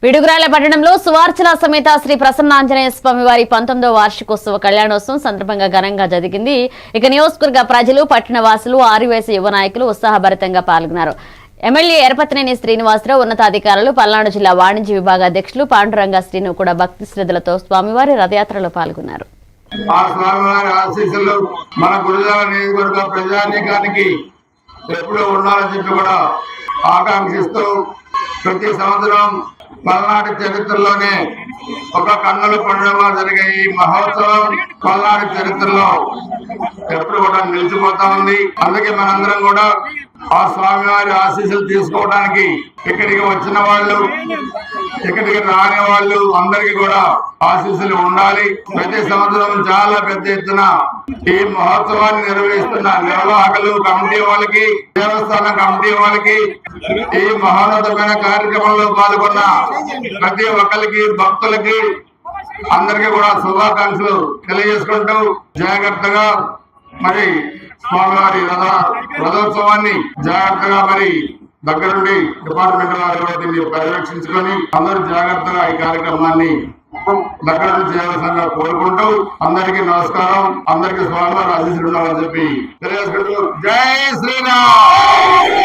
పిడుగురాళ్ల పట్టణంలో సువార్చల సమేత శ్రీ ప్రసన్నాంజనేయ స్వామి వారి 19వ వార్షికోత్సవ కళ్యాణోత్సవం సందర్భంగా ఘనంగా జరిగింది. ఇక నియోజకవర్గ ప్రజలు, పట్టణ వాసులు, ఆర్యవైశ్య యువ నాయకులు ఉత్సాహభరితంగా పాల్గొన్నారు. ఎమ్మెల్యే ఎరపతినేని శ్రీనివాసరావు, ఉన్నతాధికారులు, పల్నాడు జిల్లా వాణిజ్య విభాగ అధ్యక్షులు పాండురంగ శ్రీను కూడా భక్తి శ్రద్ధలతో స్వామివారి రథయాత్రలో పాల్గొన్నారు. ఎప్పుడు ఉండాలని చెప్పి కూడా ఆకాంక్షిస్తూ ప్రతి సంవత్సరం పల్నాడు చరిత్రలోనే ఒక కన్నుల పండుగ జరిగే ఈ మహోత్సవం పల్నాడు చరిత్రలో ఎప్పుడు కూడా నిలిచిపోతా ఉంది. అందుకే మనందరం కూడా ఆ స్వామివారి ఆశీస్సులు తీసుకోవడానికి ఇక్కడికి వచ్చిన వాళ్ళు, ఇక్కడికి రాని వాళ్ళు అందరికీ కూడా ఆశీస్సులు ఉండాలి. ప్రతి సంవత్సరం చాలా పెద్ద ఎత్తున ఈ మహోత్సవాన్ని నిర్వహిస్తున్న నిర్వాహకులు, కమిటీ వాళ్ళకి, దేవస్థానం కమిటీ వాళ్ళకి, ఈ మహోన్నతమైన కార్యక్రమంలో పాల్గొన్న ప్రతి ఒక్కరికి, భక్తులకి అందరికీ కూడా శుభాకాంక్షలు తెలియజేసుకుంటూ జాగ్రత్తగా మరి స్వామివారి రథోత్సవాన్ని జాగ్రత్తగా మరి దగ్గరుండి డిపార్ట్మెంట్ వారు దీన్ని పర్యవేక్షించుకొని అందరూ జాగ్రత్తగా ఈ కార్యక్రమాన్ని దగ్గర చేయాల్సిందిగా కోరుకుంటూ అందరికీ నమస్కారం. అందరికీ స్వామివారి ఆశీస్సులు ఉండాలని చెప్పి తెలియజేసుకుంటూ జై శ్రీరామ్.